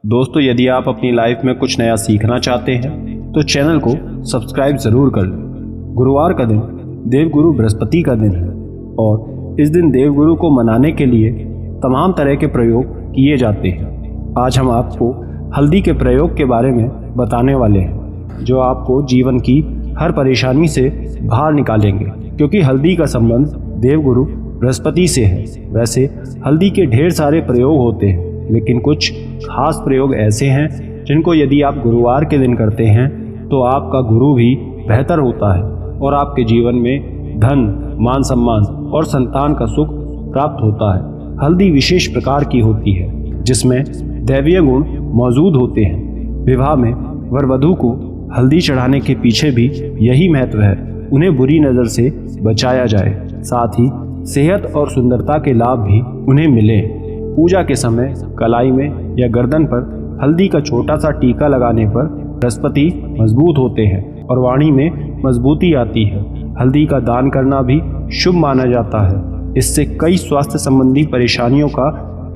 दोस्तों, यदि आप अपनी लाइफ में कुछ नया सीखना चाहते हैं तो चैनल को सब्सक्राइब ज़रूर कर लें। गुरुवार का दिन देवगुरु बृहस्पति का दिन है और इस दिन देवगुरु को मनाने के लिए तमाम तरह के प्रयोग किए जाते हैं। आज हम आपको हल्दी के प्रयोग के बारे में बताने वाले हैं, जो आपको जीवन की हर परेशानी से बाहर निकालेंगे, क्योंकि हल्दी का संबंध देवगुरु बृहस्पति से है। वैसे हल्दी के ढेर सारे प्रयोग होते हैं, लेकिन कुछ खास प्रयोग ऐसे हैं जिनको यदि आप गुरुवार के दिन करते हैं तो आपका गुरु भी बेहतर होता है और आपके जीवन में धन, मान सम्मान और संतान का सुख प्राप्त होता है। हल्दी विशेष प्रकार की होती है जिसमें दैवीय गुण मौजूद होते हैं। विवाह में वर वधू को हल्दी चढ़ाने के पीछे भी यही महत्व है, उन्हें बुरी नज़र से बचाया जाए, साथ ही सेहत और सुंदरता के लाभ भी उन्हें मिले। पूजा के समय कलाई में या गर्दन पर हल्दी का छोटा सा टीका लगाने पर बृहस्पति मजबूत होते हैं और वाणी में मजबूती आती है। हल्दी का दान करना भी शुभ माना जाता है। इससे कई स्वास्थ्य संबंधी परेशानियों का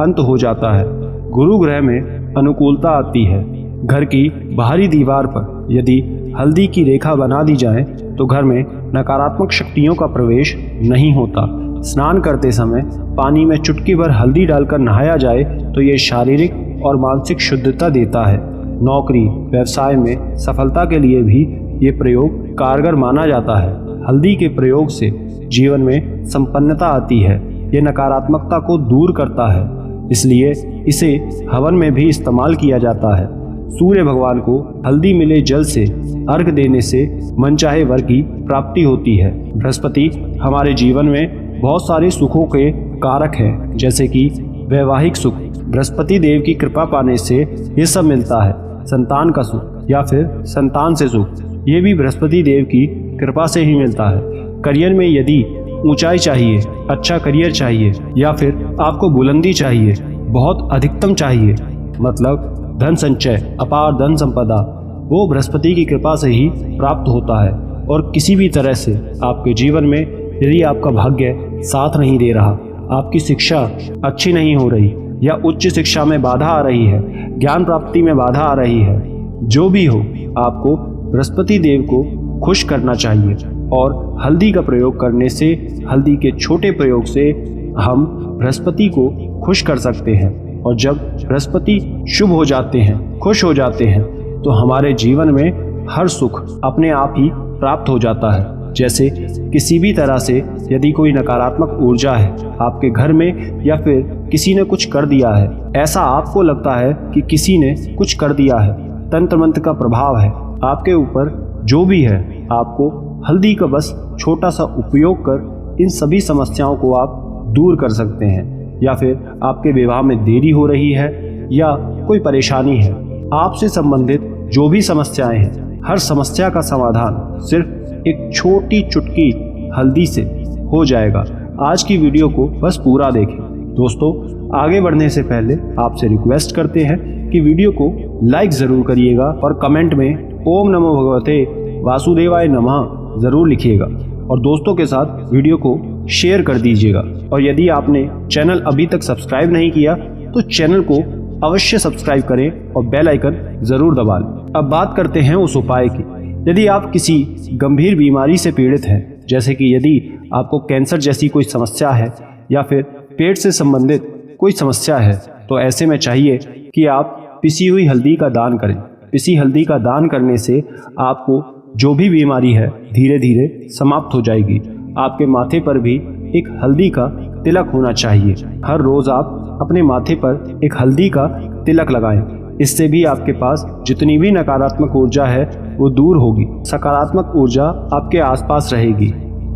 अंत हो जाता है। गुरु ग्रह में अनुकूलता आती है। घर की बाहरी दीवार पर यदि हल्दी की रेखा बना दी जाए तो घर में नकारात्मक शक्तियों का प्रवेश नहीं होता। स्नान करते समय पानी में चुटकी भर हल्दी डालकर नहाया जाए तो ये शारीरिक और मानसिक शुद्धता देता है। नौकरी व्यवसाय में सफलता के लिए भी ये प्रयोग कारगर माना जाता है। हल्दी के प्रयोग से जीवन में संपन्नता आती है। ये नकारात्मकता को दूर करता है, इसलिए इसे हवन में भी इस्तेमाल किया जाता है। सूर्य भगवान को हल्दी मिले जल से अर्घ देने से मनचाहे वर की प्राप्ति होती है। बृहस्पति हमारे जीवन में बहुत सारे सुखों के कारक हैं, जैसे कि वैवाहिक सुख बृहस्पति देव की कृपा पाने से ये सब मिलता है। संतान का सुख या फिर संतान से सुख, ये भी बृहस्पति देव की कृपा से ही मिलता है। करियर में यदि ऊंचाई चाहिए, अच्छा करियर चाहिए या फिर आपको बुलंदी चाहिए, बहुत अधिकतम चाहिए, मतलब धन संचय, अपार धन संपदा, वो बृहस्पति की कृपा से ही प्राप्त होता है। और किसी भी तरह से आपके जीवन में यदि आपका भाग्य साथ नहीं दे रहा, आपकी शिक्षा अच्छी नहीं हो रही या उच्च शिक्षा में बाधा आ रही है, ज्ञान प्राप्ति में बाधा आ रही है, जो भी हो, आपको बृहस्पति देव को खुश करना चाहिए। और हल्दी का प्रयोग करने से, हल्दी के छोटे प्रयोग से हम बृहस्पति को खुश कर सकते हैं। और जब बृहस्पति शुभ हो जाते हैं, खुश हो जाते हैं, तो हमारे जीवन में हर सुख अपने आप ही प्राप्त हो जाता है। जैसे किसी भी तरह से यदि कोई नकारात्मक ऊर्जा है आपके घर में या फिर किसी ने कुछ कर दिया है, ऐसा आपको लगता है कि किसी ने कुछ कर दिया है, तंत्र मंत्र का प्रभाव है आपके ऊपर, जो भी है, आपको हल्दी का बस छोटा सा उपयोग कर इन सभी समस्याओं को आप दूर कर सकते हैं। या फिर आपके विवाह में देरी हो रही है या कोई परेशानी है, आपसे संबंधित जो भी समस्याएं हैं, हर समस्या का समाधान सिर्फ एक छोटी चुटकी हल्दी से हो जाएगा। आज की वीडियो को बस पूरा देखें। दोस्तों, आगे बढ़ने से पहले आपसे रिक्वेस्ट करते हैं कि वीडियो को लाइक ज़रूर करिएगा और कमेंट में ओम नमो भगवते वासुदेवाय नमः ज़रूर लिखिएगा और दोस्तों के साथ वीडियो को शेयर कर दीजिएगा। और यदि आपने चैनल अभी तक सब्सक्राइब नहीं किया तो चैनल को अवश्य सब्सक्राइब करें और बेल आइकन ज़रूर दबा लें। अब बात करते हैं उस उपाय की। यदि आप किसी गंभीर बीमारी से पीड़ित हैं, जैसे कि यदि आपको कैंसर जैसी कोई समस्या है या फिर पेट से संबंधित कोई समस्या है, तो ऐसे में चाहिए कि आप पिसी हुई हल्दी का दान करें। पिसी हल्दी का दान करने से आपको जो भी बीमारी है धीरे धीरे समाप्त हो जाएगी। आपके माथे पर भी एक हल्दी का तिलक होना चाहिए। हर रोज़ आप अपने माथे पर एक हल्दी का तिलक लगाएं। इससे भी आपके पास जितनी भी नकारात्मक ऊर्जा है वो दूर होगी, सकारात्मक ऊर्जा आपके आसपास रहेगी।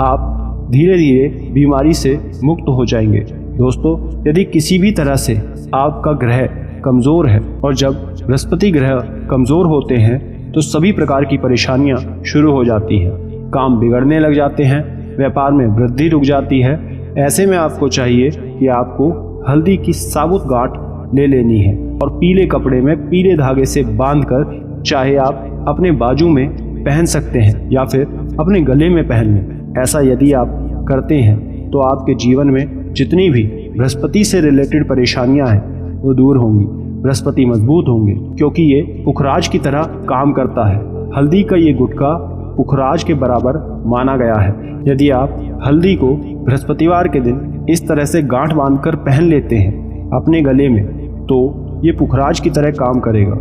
आप धीरे धीरे बीमारी से मुक्त हो जाएंगे। दोस्तों, यदि किसी भी तरह से आपका ग्रह कमज़ोर है, और जब बृहस्पति ग्रह कमज़ोर होते हैं तो सभी प्रकार की परेशानियां शुरू हो जाती हैं, काम बिगड़ने लग जाते हैं, व्यापार में वृद्धि रुक जाती है। ऐसे में आपको चाहिए कि आपको हल्दी की साबुत गांठ ले लेनी है और पीले कपड़े में पीले धागे से बांधकर, चाहे आप अपने बाजू में पहन सकते हैं या फिर अपने गले में पहन लें। ऐसा यदि आप करते हैं तो आपके जीवन में जितनी भी बृहस्पति से रिलेटेड परेशानियां हैं वो दूर होंगी। बृहस्पति मजबूत होंगे, क्योंकि ये पुखराज की तरह काम करता है। हल्दी का ये गुटका पुखराज के बराबर माना गया है। यदि आप हल्दी को बृहस्पतिवार के दिन इस तरह से गांठ बांधकर पहन लेते हैं अपने गले में, तो ये पुखराज की तरह काम करेगा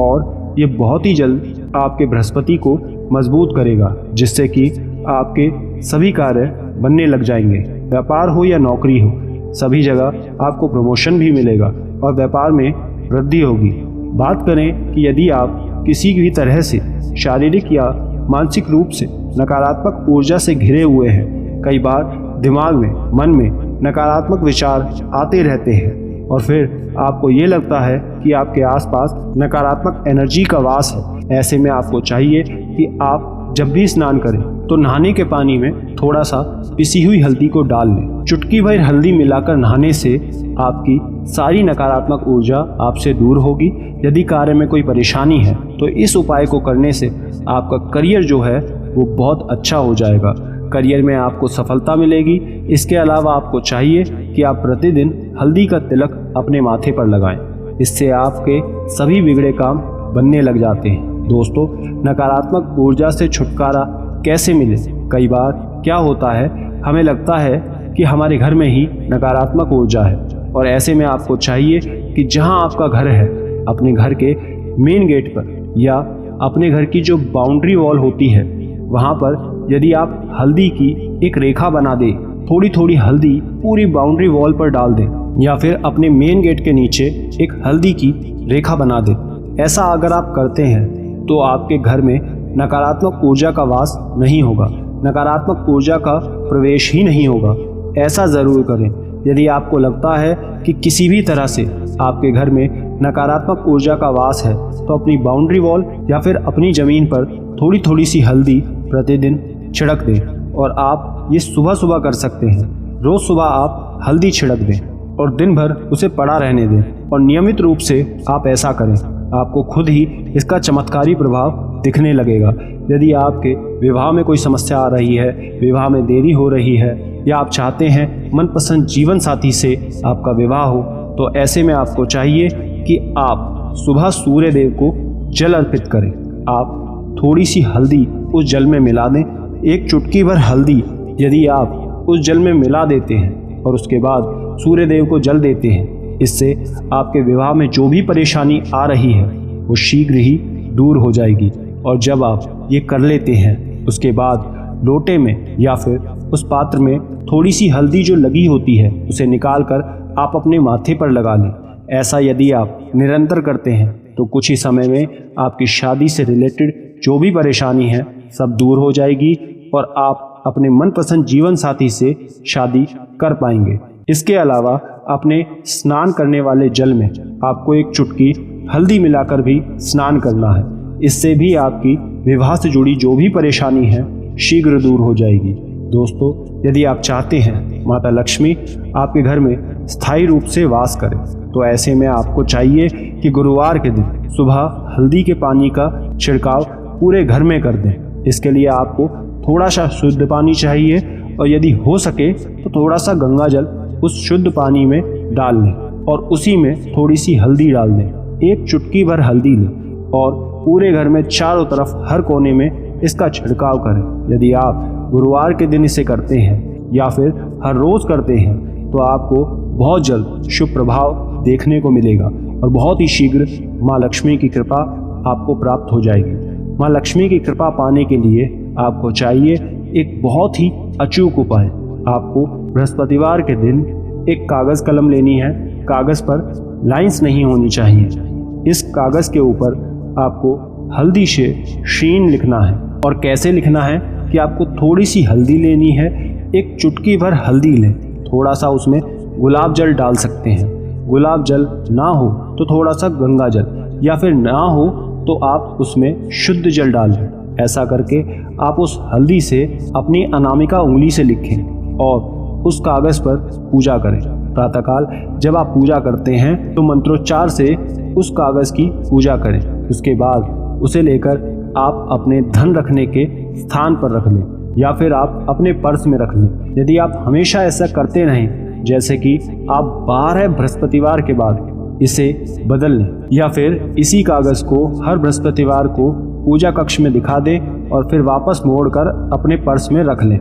और ये बहुत ही जल्द आपके बृहस्पति को मजबूत करेगा, जिससे कि आपके सभी कार्य बनने लग जाएंगे। व्यापार हो या नौकरी हो, सभी जगह आपको प्रमोशन भी मिलेगा और व्यापार में वृद्धि होगी। बात करें कि यदि आप किसी भी तरह से शारीरिक या मानसिक रूप से नकारात्मक ऊर्जा से घिरे हुए हैं, कई बार दिमाग में, मन में नकारात्मक विचार आते रहते हैं और फिर आपको ये लगता है कि आपके आसपास नकारात्मक एनर्जी का वास है। ऐसे में आपको चाहिए कि आप जब भी स्नान करें तो नहाने के पानी में थोड़ा सा पिसी हुई हल्दी को डाल लें। चुटकी भर हल्दी मिलाकर नहाने से आपकी सारी नकारात्मक ऊर्जा आपसे दूर होगी। यदि कार्य में कोई परेशानी है तो इस उपाय को करने से आपका करियर जो है वो बहुत अच्छा हो जाएगा। करियर में आपको सफलता मिलेगी। इसके अलावा आपको चाहिए कि आप प्रतिदिन हल्दी का तिलक अपने माथे पर लगाएं। इससे आपके सभी बिगड़े काम बनने लग जाते हैं। दोस्तों, नकारात्मक ऊर्जा से छुटकारा कैसे मिले? कई बार क्या होता है, हमें लगता है कि हमारे घर में ही नकारात्मक ऊर्जा है और ऐसे में आपको चाहिए कि जहां आपका घर है, अपने घर के मेन गेट पर या अपने घर की जो बाउंड्री वॉल होती है, वहां पर यदि आप हल्दी की एक रेखा बना दें, थोड़ी थोड़ी हल्दी पूरी बाउंड्री वॉल पर डाल दें या फिर अपने मेन गेट के नीचे एक हल्दी की रेखा बना दें। ऐसा अगर आप करते हैं तो आपके घर में नकारात्मक ऊर्जा का वास नहीं होगा, नकारात्मक ऊर्जा का प्रवेश ही नहीं होगा। ऐसा ज़रूर करें। यदि आपको लगता है कि किसी भी तरह से आपके घर में नकारात्मक ऊर्जा का वास है, तो अपनी बाउंड्री वॉल या फिर अपनी ज़मीन पर थोड़ी थोड़ी सी हल्दी प्रतिदिन छिड़क दें और आप ये सुबह सुबह कर सकते हैं। रोज़ सुबह आप हल्दी छिड़क दें और दिन भर उसे पड़ा रहने दें और नियमित रूप से आप ऐसा करें। आपको खुद ही इसका चमत्कारी प्रभाव दिखने लगेगा। यदि आपके विवाह में कोई समस्या आ रही है, विवाह में देरी हो रही है या आप चाहते हैं मनपसंद जीवन साथी से आपका विवाह हो, तो ऐसे में आपको चाहिए कि आप सुबह सूर्य देव को जल अर्पित करें। आप थोड़ी सी हल्दी उस जल में मिला दें। एक चुटकी भर हल्दी यदि आप उस जल में मिला देते हैं और उसके बाद सूर्य देव को जल देते हैं, इससे आपके विवाह में जो भी परेशानी आ रही है वो शीघ्र ही दूर हो जाएगी। और जब आप ये कर लेते हैं, उसके बाद लोटे में या फिर उस पात्र में थोड़ी सी हल्दी जो लगी होती है उसे निकाल कर आप अपने माथे पर लगा लें। ऐसा यदि आप निरंतर करते हैं तो कुछ ही समय में आपकी शादी से रिलेटेड जो भी परेशानी है सब दूर हो जाएगी और आप अपने मनपसंद जीवन साथी से शादी कर पाएंगे। इसके अलावा अपने स्नान करने वाले जल में आपको एक चुटकी हल्दी मिलाकर भी स्नान करना है। इससे भी आपकी विवाह से जुड़ी जो भी परेशानी है शीघ्र दूर हो जाएगी। दोस्तों, यदि आप चाहते हैं माता लक्ष्मी आपके घर में स्थायी रूप से वास करें, तो ऐसे में आपको चाहिए कि गुरुवार के दिन सुबह हल्दी के पानी का छिड़काव पूरे घर में कर दें। इसके लिए आपको थोड़ा सा शुद्ध पानी चाहिए और यदि हो सके तो थोड़ा सा गंगा जल उस शुद्ध पानी में डाल लें और उसी में थोड़ी सी हल्दी डाल दें। एक चुटकी भर हल्दी लें और पूरे घर में चारों तरफ हर कोने में इसका छिड़काव करें। यदि आप गुरुवार के दिन इसे करते हैं या फिर हर रोज़ करते हैं तो आपको बहुत जल्द शुभ प्रभाव देखने को मिलेगा और बहुत ही शीघ्र माँ लक्ष्मी की कृपा आपको प्राप्त हो जाएगी। माँ लक्ष्मी की कृपा पाने के लिए आपको चाहिए एक बहुत ही अचूक उपाय। आपको बृहस्पतिवार के दिन एक कागज़ कलम लेनी है। कागज़ पर लाइंस नहीं होनी चाहिए। इस कागज़ के ऊपर आपको हल्दी से शीन लिखना है। और कैसे लिखना है कि आपको थोड़ी सी हल्दी लेनी है, एक चुटकी भर हल्दी लें, थोड़ा सा उसमें गुलाब जल डाल सकते हैं। गुलाब जल ना हो तो थोड़ा सा गंगा जल, या फिर ना हो तो आप उसमें शुद्ध जल डाल दें। ऐसा करके आप उस हल्दी से अपनी अनामिका उंगली से लिखें और उस कागज़ पर पूजा करें। प्रातःकाल जब आप पूजा करते हैं तो मंत्रोच्चार से उस कागज़ की पूजा करें। उसके बाद उसे लेकर आप अपने धन रखने के स्थान पर रख लें या फिर आप अपने पर्स में रख लें। यदि आप हमेशा ऐसा करते रहें, जैसे कि आप 12 बृहस्पतिवार के बाद इसे बदल लें या फिर इसी कागज को हर बृहस्पतिवार को पूजा कक्ष में दिखा दें और फिर वापस मोड़कर अपने पर्स में रख लें।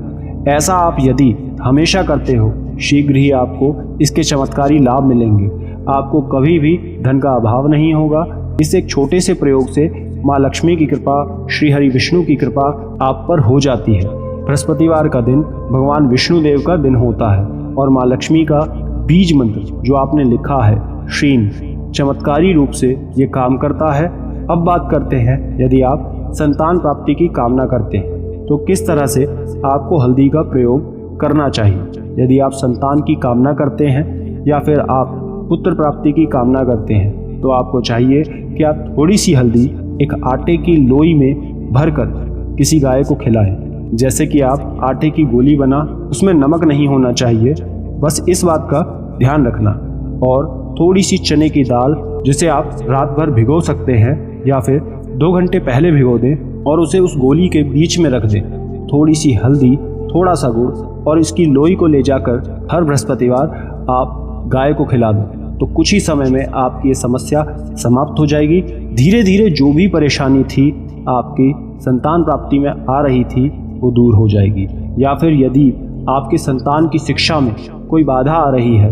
ऐसा आप यदि हमेशा करते हो, शीघ्र ही आपको इसके चमत्कारी लाभ मिलेंगे। आपको कभी भी धन का अभाव नहीं होगा। इस एक छोटे से प्रयोग से माँ लक्ष्मी की कृपा, श्री हरि विष्णु की कृपा आप पर हो जाती है। बृहस्पतिवार का दिन भगवान विष्णु देव का दिन होता है और माँ लक्ष्मी का बीज मंत्र जो आपने लिखा है श्रीम, चमत्कारी रूप से ये काम करता है। अब बात करते हैं, यदि आप संतान प्राप्ति की कामना करते हैं तो किस तरह से आपको हल्दी का प्रयोग करना चाहिए। यदि आप संतान की कामना करते हैं या फिर आप पुत्र प्राप्ति की कामना करते हैं तो आपको चाहिए कि आप थोड़ी सी हल्दी एक आटे की लोई में भरकर किसी गाय को खिलाएं। जैसे कि आप आटे की गोली बना, उसमें नमक नहीं होना चाहिए, बस इस बात का ध्यान रखना। और थोड़ी सी चने की दाल जिसे आप रात भर भिगो सकते हैं या फिर 2 घंटे पहले भिगो दें और उसे उस गोली के बीच में रख दें। थोड़ी सी हल्दी, थोड़ा सा गुड़ और इसकी लोई को ले जाकर हर बृहस्पतिवार आप गाय को खिला दें तो कुछ ही समय में आपकी ये समस्या समाप्त हो जाएगी। धीरे धीरे जो भी परेशानी थी आपकी संतान प्राप्ति में आ रही थी वो दूर हो जाएगी। या फिर यदि आपके संतान की शिक्षा में कोई बाधा आ रही है,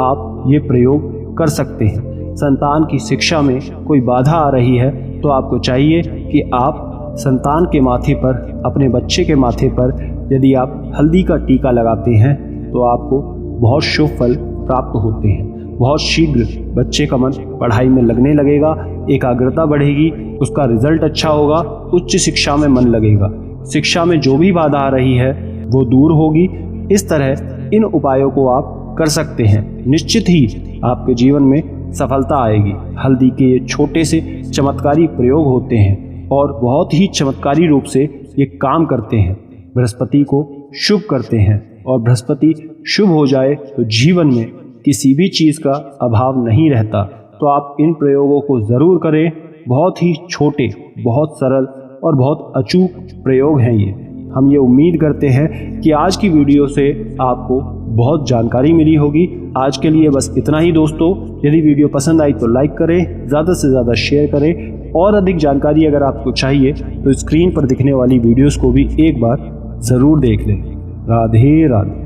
आप ये प्रयोग कर सकते हैं। संतान की शिक्षा में कोई बाधा आ रही है तो आपको चाहिए कि आप संतान के माथे पर, अपने बच्चे के माथे पर यदि आप हल्दी का टीका लगाते हैं तो आपको बहुत शुभ फल प्राप्त होते हैं। बहुत शीघ्र बच्चे का मन पढ़ाई में लगने लगेगा, एकाग्रता बढ़ेगी, उसका रिजल्ट अच्छा होगा, उच्च शिक्षा में मन लगेगा। शिक्षा में जो भी बाधा आ रही है वो दूर होगी। इस तरह इन उपायों को आप कर सकते हैं। निश्चित ही आपके जीवन में सफलता आएगी। हल्दी के ये छोटे से चमत्कारी प्रयोग होते हैं और बहुत ही चमत्कारी रूप से ये काम करते हैं। बृहस्पति को शुभ करते हैं और बृहस्पति शुभ हो जाए तो जीवन में किसी भी चीज़ का अभाव नहीं रहता। तो आप इन प्रयोगों को ज़रूर करें। बहुत ही छोटे, बहुत सरल और बहुत अचूक प्रयोग हैं ये। हम ये उम्मीद करते हैं कि आज की वीडियो से आपको बहुत जानकारी मिली होगी। आज के लिए बस इतना ही दोस्तों। यदि वीडियो पसंद आई तो लाइक करें, ज़्यादा से ज़्यादा शेयर करें और अधिक जानकारी अगर आपको चाहिए तो स्क्रीन पर दिखने वाली वीडियोस को भी एक बार ज़रूर देख लें। राधे राधे।